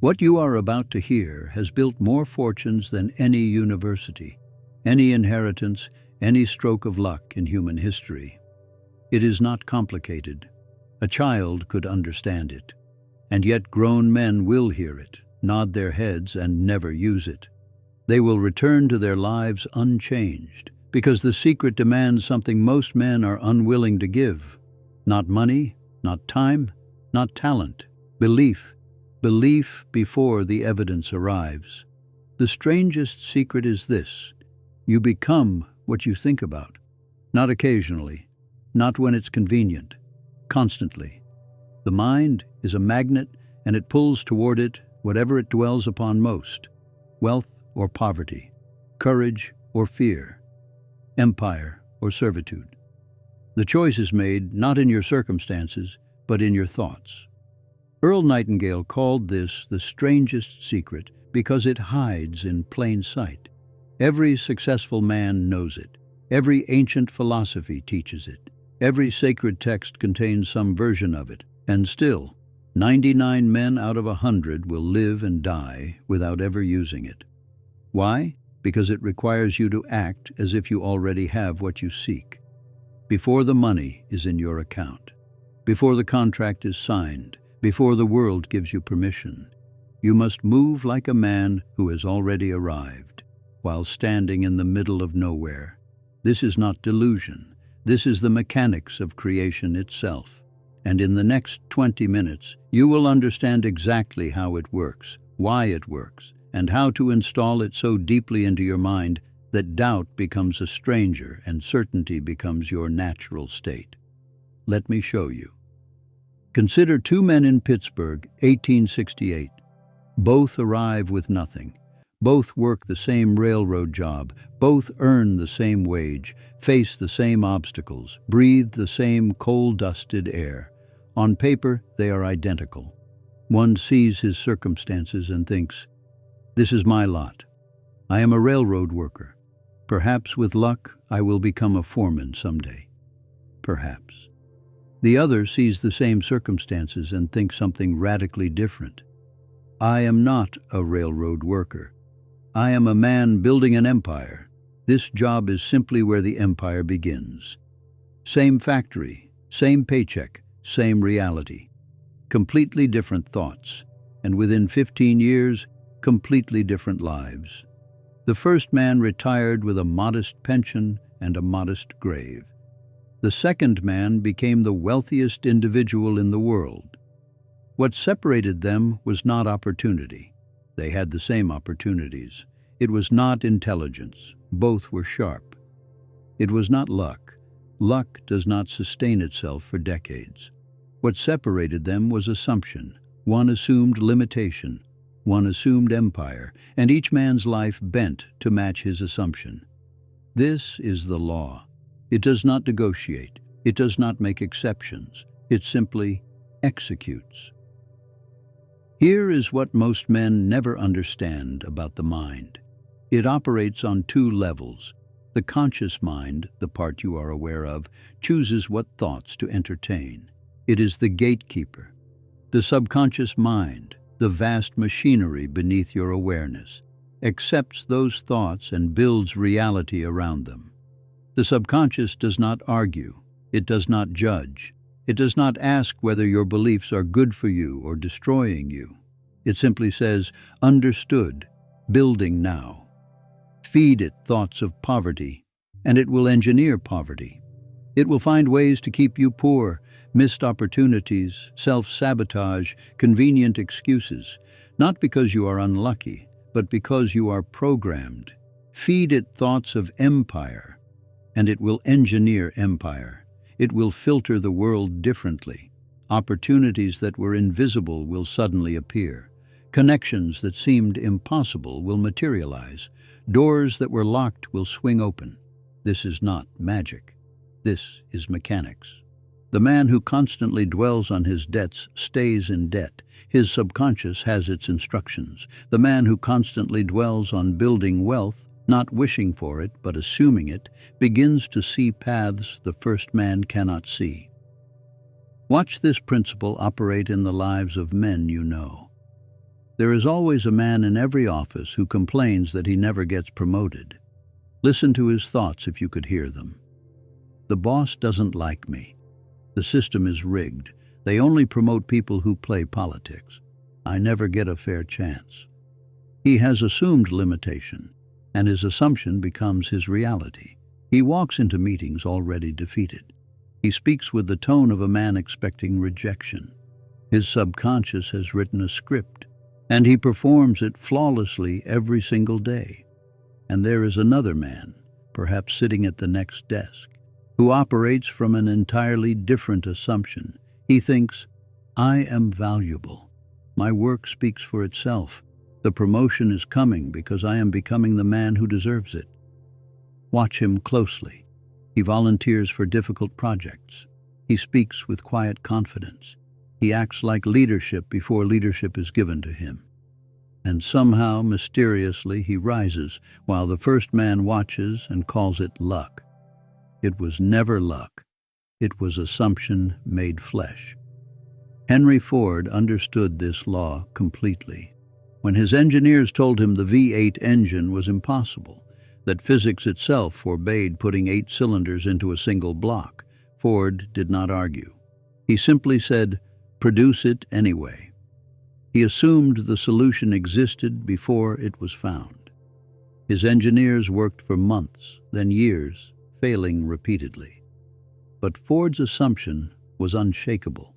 What you are about to hear has built more fortunes than any university, any inheritance, any stroke of luck in human history. It is not complicated. A child could understand it. And yet grown men will hear it, nod their heads, and never use it. They will return to their lives unchanged, because the secret demands something most men are unwilling to give. Not money, not time, not talent. Belief. Belief before the evidence arrives. The strangest secret is this: you become what you think about. Not occasionally, not when it's convenient, constantly. The mind is a magnet, and it pulls toward it whatever it dwells upon most: wealth or poverty, courage or fear, empire or servitude. The choice is made not in your circumstances, but in your thoughts. Earl Nightingale called this the strangest secret because it hides in plain sight. Every successful man knows it. Every ancient philosophy teaches it. Every sacred text contains some version of it. And still, 99 men out of 100 will live and die without ever using it. Why? Because it requires you to act as if you already have what you seek. Before the money is in your account, before the contract is signed, before the world gives you permission, you must move like a man who has already arrived, while standing in the middle of nowhere. This is not delusion. This is the mechanics of creation itself. And in the next 20 minutes, you will understand exactly how it works, why it works, and how to install it so deeply into your mind that doubt becomes a stranger and certainty becomes your natural state. Let me show you. Consider two men in Pittsburgh, 1868. Both arrive with nothing. Both work the same railroad job. Both earn the same wage, face the same obstacles, breathe the same coal-dusted air. On paper, they are identical. One sees his circumstances and thinks, "This is my lot. I am a railroad worker. Perhaps with luck, I will become a foreman someday." Perhaps. The other sees the same circumstances and thinks something radically different. "I am not a railroad worker. I am a man building an empire. This job is simply where the empire begins." Same factory, same paycheck, same reality. Completely different thoughts, and within 15 years, completely different lives. The first man retired with a modest pension and a modest grave. The second man became the wealthiest individual in the world. What separated them was not opportunity. They had the same opportunities. It was not intelligence. Both were sharp. It was not luck. Luck does not sustain itself for decades. What separated them was assumption. One assumed limitation. One assumed empire, and each man's life bent to match his assumption. This is the law. It does not negotiate. It does not make exceptions. It simply executes. Here is what most men never understand about the mind. It operates on two levels. The conscious mind, the part you are aware of, chooses what thoughts to entertain. It is the gatekeeper. The subconscious mind, the vast machinery beneath your awareness, accepts those thoughts and builds reality around them. The subconscious does not argue. It does not judge. It does not ask whether your beliefs are good for you or destroying you. It simply says, "Understood, building now." Feed it thoughts of poverty, and it will engineer poverty. It will find ways to keep you poor, missed opportunities, self-sabotage, convenient excuses, not because you are unlucky, but because you are programmed. Feed it thoughts of empire, and it will engineer empire. It will filter the world differently. Opportunities that were invisible will suddenly appear. Connections that seemed impossible will materialize. Doors that were locked will swing open. This is not magic. This is mechanics. The man who constantly dwells on his debts stays in debt. His subconscious has its instructions. The man who constantly dwells on building wealth, not wishing for it but assuming it, begins to see paths the first man cannot see. Watch this principle operate in the lives of men you know. There is always a man in every office who complains that he never gets promoted. Listen to his thoughts if you could hear them. The boss doesn't like me. The system is rigged. They only promote people who play politics. I never get a fair chance. He has assumed limitation, and his assumption becomes his reality. He walks into meetings already defeated. He speaks with the tone of a man expecting rejection. His subconscious has written a script, and he performs it flawlessly every single day. And there is another man, perhaps sitting at the next desk, who operates from an entirely different assumption. He thinks, I am valuable. My work speaks for itself. The promotion is coming because I am becoming the man who deserves it. Watch him closely. He volunteers for difficult projects. He speaks with quiet confidence. He acts like leadership before leadership is given to him. And somehow, mysteriously, he rises while the first man watches and calls it luck. It was never luck. It was assumption made flesh. Henry Ford understood this law completely. When his engineers told him the V8 engine was impossible, that physics itself forbade putting 8 cylinders into a single block, Ford did not argue. He simply said, produce it anyway. He assumed the solution existed before it was found. His engineers worked for months, then years, failing repeatedly. But Ford's assumption was unshakable,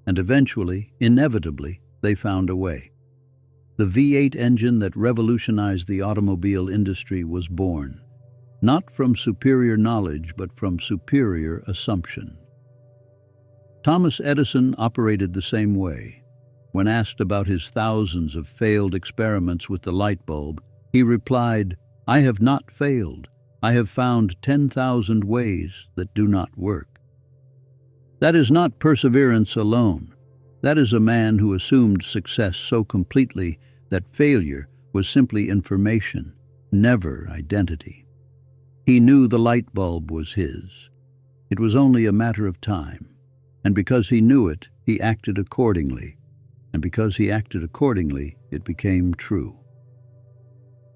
and eventually, inevitably, they found a way. The V8 engine that revolutionized the automobile industry was born, not from superior knowledge, but from superior assumption. Thomas Edison operated the same way. When asked about his thousands of failed experiments with the light bulb, he replied, I have not failed. I have found 10,000 ways that do not work. That is not perseverance alone. That is a man who assumed success so completely that failure was simply information, never identity. He knew the light bulb was his. It was only a matter of time. And because he knew it, he acted accordingly. And because he acted accordingly, it became true.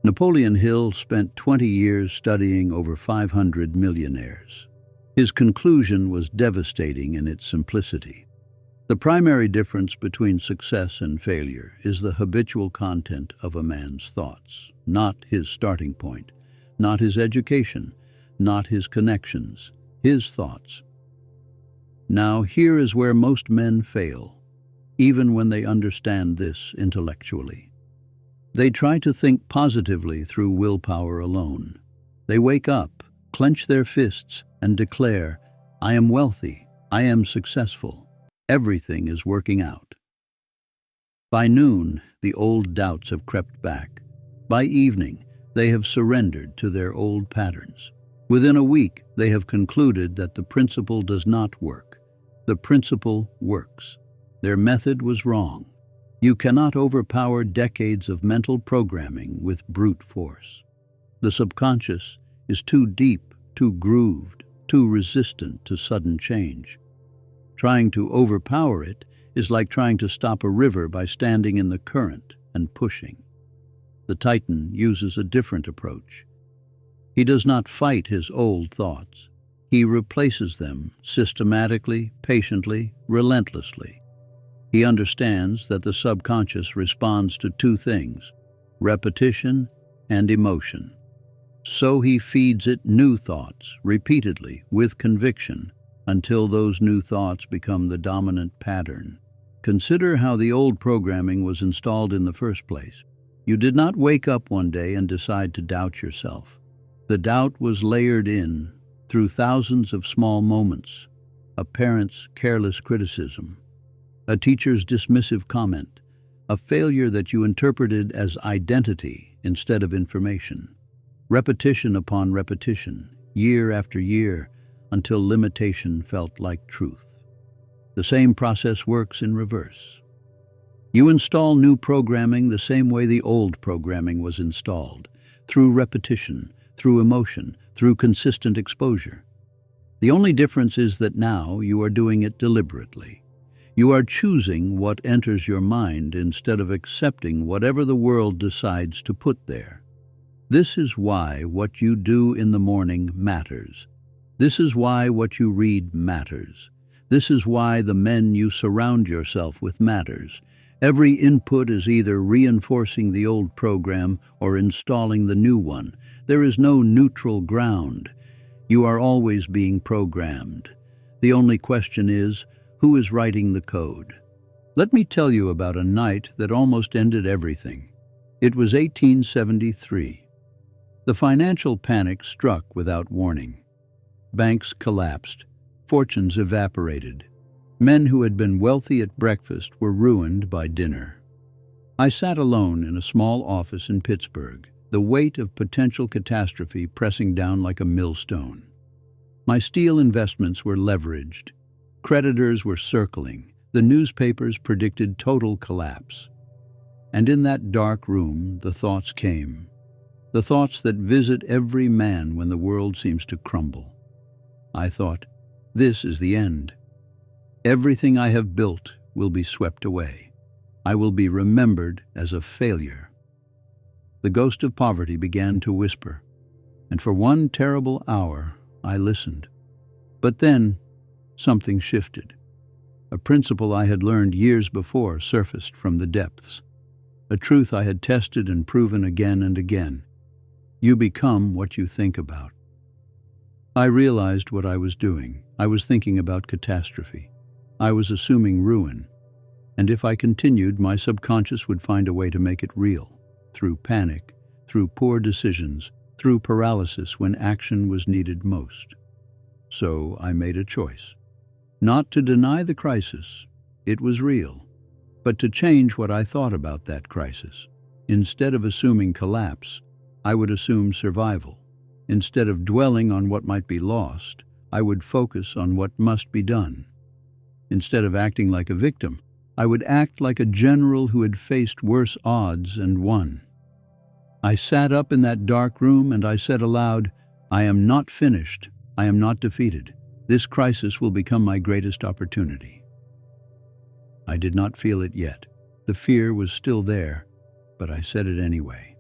Napoleon Hill spent 20 years studying over 500 millionaires. His conclusion was devastating in its simplicity. The primary difference between success and failure is the habitual content of a man's thoughts, not his starting point, not his education, not his connections, his thoughts. Now, here is where most men fail, even when they understand this intellectually. They try to think positively through willpower alone. They wake up, clench their fists, and declare, I am wealthy, I am successful, everything is working out. By noon, the old doubts have crept back. By evening, they have surrendered to their old patterns. Within a week, they have concluded that the principle does not work. The principle works. Their method was wrong. You cannot overpower decades of mental programming with brute force. The subconscious is too deep, too grooved, too resistant to sudden change. Trying to overpower it is like trying to stop a river by standing in the current and pushing. The Titan uses a different approach. He does not fight his old thoughts. He replaces them systematically, patiently, relentlessly. He understands that the subconscious responds to two things, repetition and emotion. So he feeds it new thoughts repeatedly with conviction until those new thoughts become the dominant pattern. Consider how the old programming was installed in the first place. You did not wake up one day and decide to doubt yourself. The doubt was layered in through thousands of small moments, a parent's careless criticism, a teacher's dismissive comment, a failure that you interpreted as identity instead of information, repetition upon repetition, year after year, until limitation felt like truth. The same process works in reverse. You install new programming the same way the old programming was installed, through repetition, through emotion, through consistent exposure. The only difference is that now you are doing it deliberately. You are choosing what enters your mind instead of accepting whatever the world decides to put there. This is why what you do in the morning matters. This is why what you read matters. This is why the men you surround yourself with matters. Every input is either reinforcing the old program or installing the new one. There is no neutral ground. You are always being programmed. The only question is, who is writing the code? Let me tell you about a night that almost ended everything. It was 1873. The financial panic struck without warning. Banks collapsed. Fortunes evaporated. Men who had been wealthy at breakfast were ruined by dinner. I sat alone in a small office in Pittsburgh, the weight of potential catastrophe pressing down like a millstone. My steel investments were leveraged. Creditors were circling. The newspapers predicted total collapse. And in that dark room, the thoughts came. The thoughts that visit every man when the world seems to crumble. I thought, this is the end. Everything I have built will be swept away. I will be remembered as a failure. The ghost of poverty began to whisper, and for one terrible hour I listened. But then, something shifted. A principle I had learned years before surfaced from the depths. A truth I had tested and proven again and again. You become what you think about. I realized what I was doing. I was thinking about catastrophe. I was assuming ruin. And if I continued, my subconscious would find a way to make it real. Through panic, through poor decisions, through paralysis when action was needed most. So I made a choice. Not to deny the crisis, it was real, but to change what I thought about that crisis. Instead of assuming collapse, I would assume survival. Instead of dwelling on what might be lost, I would focus on what must be done. Instead of acting like a victim, I would act like a general who had faced worse odds and won. I sat up in that dark room and I said aloud, I am not finished. I am not defeated. This crisis will become my greatest opportunity. I did not feel it yet. The fear was still there, but I said it anyway.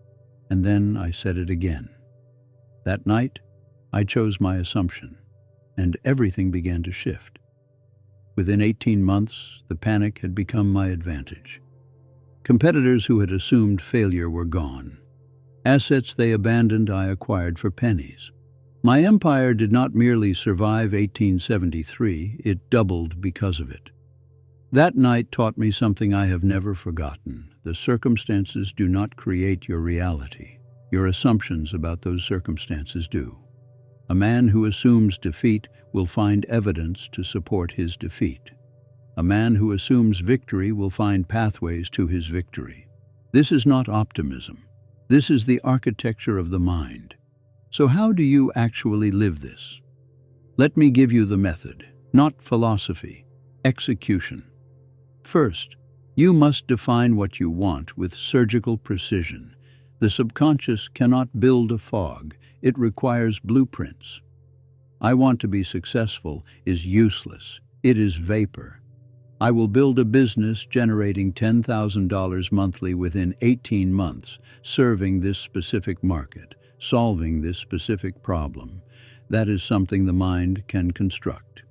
And then I said it again. That night, I chose my assumption, and everything began to shift. Within 18 months, the panic had become my advantage. Competitors who had assumed failure were gone. Assets they abandoned I acquired for pennies. My empire did not merely survive 1873, it doubled because of it. That night taught me something I have never forgotten. The circumstances do not create your reality. Your assumptions about those circumstances do. A man who assumes defeat will find evidence to support his defeat. A man who assumes victory will find pathways to his victory. This is not optimism. This is the architecture of the mind. So how do you actually live this? Let me give you the method, not philosophy, execution. First, you must define what you want with surgical precision. The subconscious cannot build a fog. It requires blueprints. I want to be successful is useless. It is vapor. I will build a business generating $10,000 monthly within 18 months, serving this specific market, solving this specific problem. That is something the mind can construct.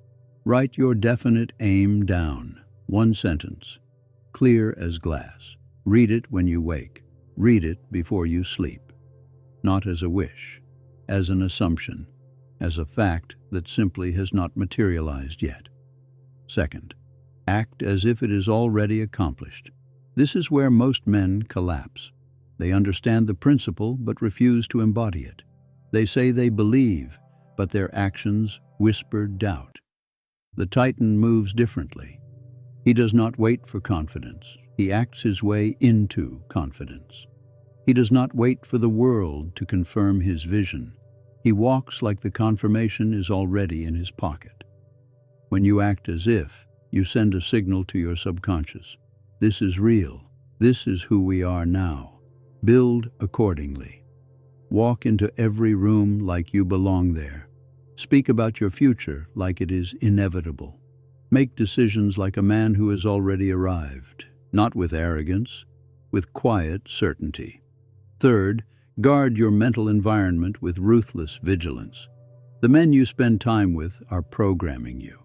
Write your definite aim down. One sentence. Clear as glass. Read it when you wake. Read it before you sleep. Not as a wish, as an assumption, as a fact that simply has not materialized yet. Second, act as if it is already accomplished. This is where most men collapse. They understand the principle but refuse to embody it. They say they believe, but their actions whisper doubt. The Titan moves differently. He does not wait for confidence. He acts his way into confidence. He does not wait for the world to confirm his vision. He walks like the confirmation is already in his pocket. When you act as if, you send a signal to your subconscious. This is real. This is who we are now. Build accordingly. Walk into every room like you belong there. Speak about your future like it is inevitable. Make decisions like a man who has already arrived, not with arrogance, with quiet certainty. Third, guard your mental environment with ruthless vigilance. The men you spend time with are programming you.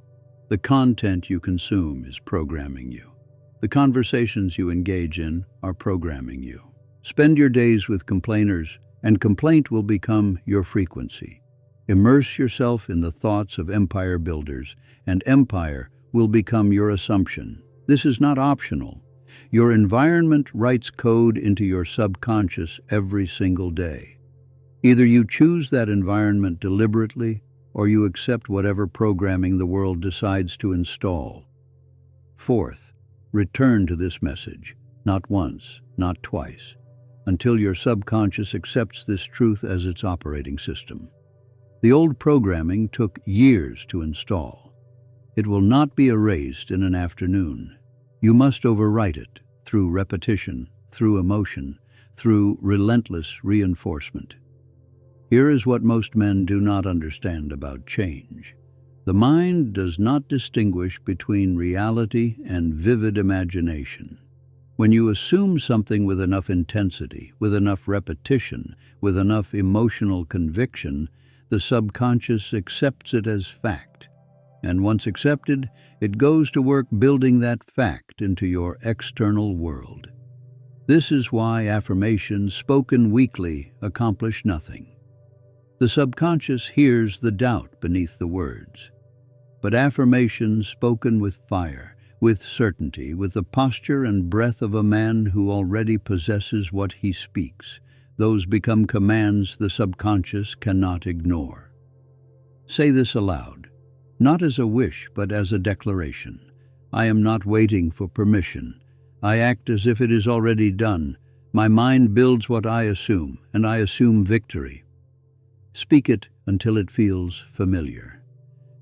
The content you consume is programming you. The conversations you engage in are programming you. Spend your days with complainers, and complaint will become your frequency. Immerse yourself in the thoughts of empire builders, and empire will become your assumption. This is not optional. Your environment writes code into your subconscious every single day. Either you choose that environment deliberately, or you accept whatever programming the world decides to install. Fourth, return to this message, not once, not twice, until your subconscious accepts this truth as its operating system. The old programming took years to install. It will not be erased in an afternoon. You must overwrite it through repetition, through emotion, through relentless reinforcement. Here is what most men do not understand about change. The mind does not distinguish between reality and vivid imagination. When you assume something with enough intensity, with enough repetition, with enough emotional conviction, the subconscious accepts it as fact. And once accepted, it goes to work building that fact into your external world. This is why affirmations spoken weakly accomplish nothing. The subconscious hears the doubt beneath the words. But affirmations spoken with fire, with certainty, with the posture and breath of a man who already possesses what he speaks, those become commands the subconscious cannot ignore. Say this aloud, not as a wish, but as a declaration. I am not waiting for permission. I act as if it is already done. My mind builds what I assume, and I assume victory. Speak it until it feels familiar.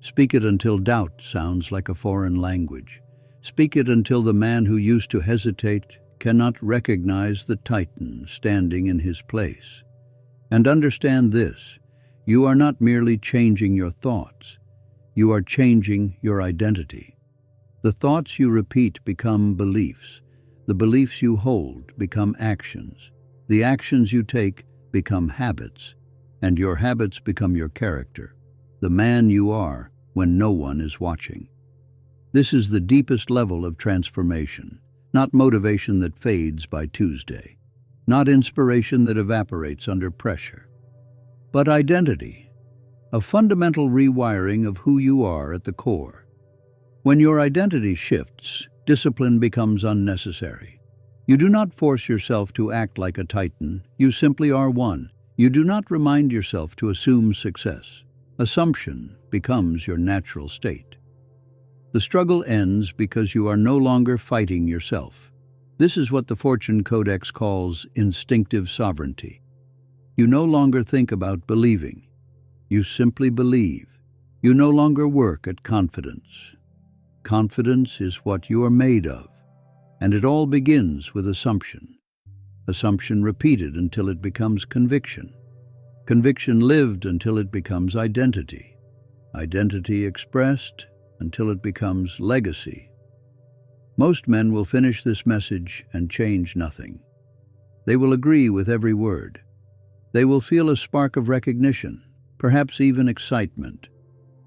Speak it until doubt sounds like a foreign language. Speak it until the man who used to hesitate cannot recognize the titan standing in his place. And understand this, you are not merely changing your thoughts. You are changing your identity. The thoughts you repeat become beliefs. The beliefs you hold become actions. The actions you take become habits. And your habits become your character, the man you are when no one is watching. This is the deepest level of transformation, not motivation that fades by Tuesday, not inspiration that evaporates under pressure, but identity, a fundamental rewiring of who you are at the core. When your identity shifts, discipline becomes unnecessary. You do not force yourself to act like a titan, you simply are one. You do not remind yourself to assume success. Assumption becomes your natural state. The struggle ends because you are no longer fighting yourself. This is what the Fortune Codex calls instinctive sovereignty. You no longer think about believing. You simply believe. You no longer work at confidence. Confidence is what you are made of, and it all begins with assumption. Assumption repeated until it becomes conviction. Conviction lived until it becomes identity. Identity expressed until it becomes legacy. Most men will finish this message and change nothing. They will agree with every word. They will feel a spark of recognition, perhaps even excitement.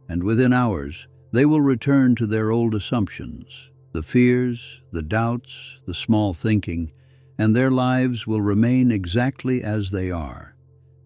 And within hours, they will return to their old assumptions, the fears, the doubts, the small thinking, and their lives will remain exactly as they are.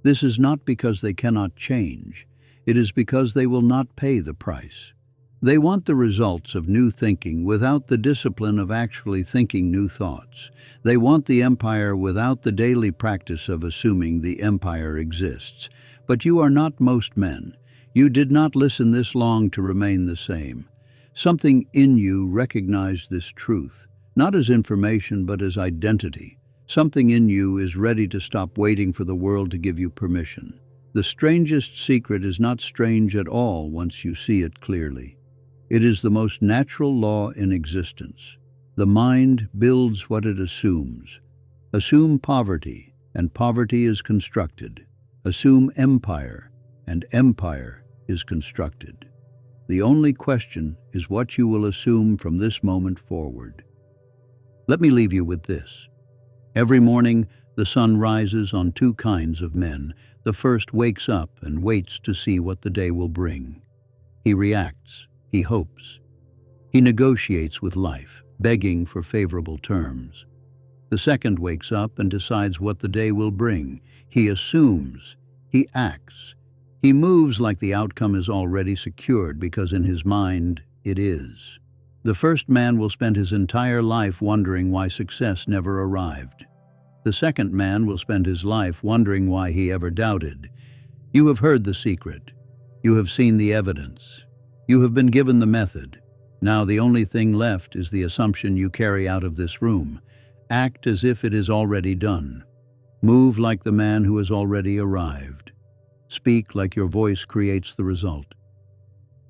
This is not because they cannot change. It is because they will not pay the price. They want the results of new thinking without the discipline of actually thinking new thoughts. They want the empire without the daily practice of assuming the empire exists. But you are not most men. You did not listen this long to remain the same. Something in you recognized this truth, not as information but as identity. Something in you is ready to stop waiting for the world to give you permission. The strangest secret is not strange at all once you see it clearly. It is the most natural law in existence. The mind builds what it assumes. Assume poverty, and poverty is constructed. Assume empire, and empire is constructed. The only question is what you will assume from this moment forward. Let me leave you with this. Every morning, the sun rises on two kinds of men. The first wakes up and waits to see what the day will bring. He reacts, he hopes, he negotiates with life, begging for favorable terms. The second wakes up and decides what the day will bring. He assumes, he acts, he moves like the outcome is already secured because in his mind it is. The first man will spend his entire life wondering why success never arrived. The second man will spend his life wondering why he ever doubted. You have heard the secret. You have seen the evidence. You have been given the method. Now the only thing left is the assumption you carry out of this room. Act as if it is already done. Move like the man who has already arrived. Speak like your voice creates the result.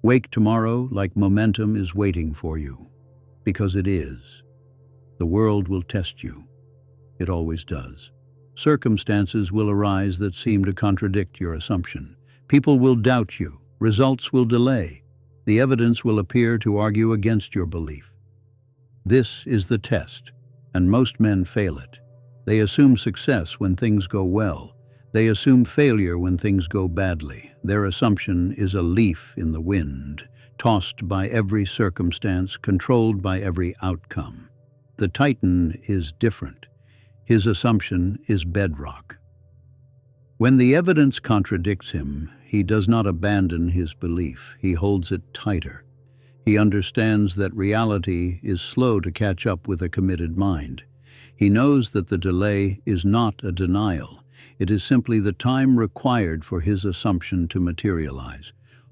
Wake tomorrow like momentum is waiting for you. Because it is. The world will test you. It always does. Circumstances will arise that seem to contradict your assumption. People will doubt you. Results will delay. The evidence will appear to argue against your belief. This is the test, and most men fail it. They assume success when things go well. They assume failure when things go badly. Their assumption is a leaf in the wind, tossed by every circumstance, controlled by every outcome. The Titan is different. His assumption is bedrock. When the evidence contradicts him, he does not abandon his belief. He holds it tighter. He understands that reality is slow to catch up with a committed mind. He knows that the delay is not a denial. It is simply the time required for his assumption to materialize.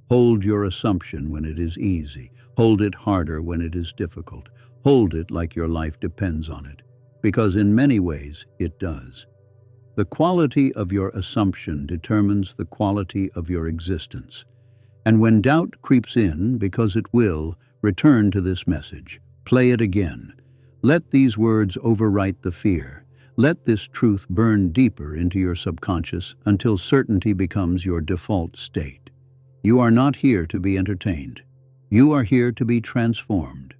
Hold your assumption when it is easy. Hold it harder when it is difficult. Hold it like your life depends on it, because in many ways it does. The quality of your assumption determines the quality of your existence. And when doubt creeps in, because it will, return to this message. Play it again. Let these words overwrite the fear. Let this truth burn deeper into your subconscious until certainty becomes your default state. You are not here to be entertained. You are here to be transformed.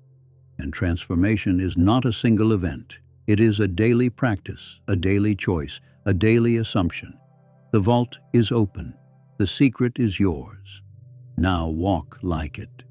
And transformation is not a single event. It is a daily practice, a daily choice, a daily assumption. The vault is open. The secret is yours. Now walk like it.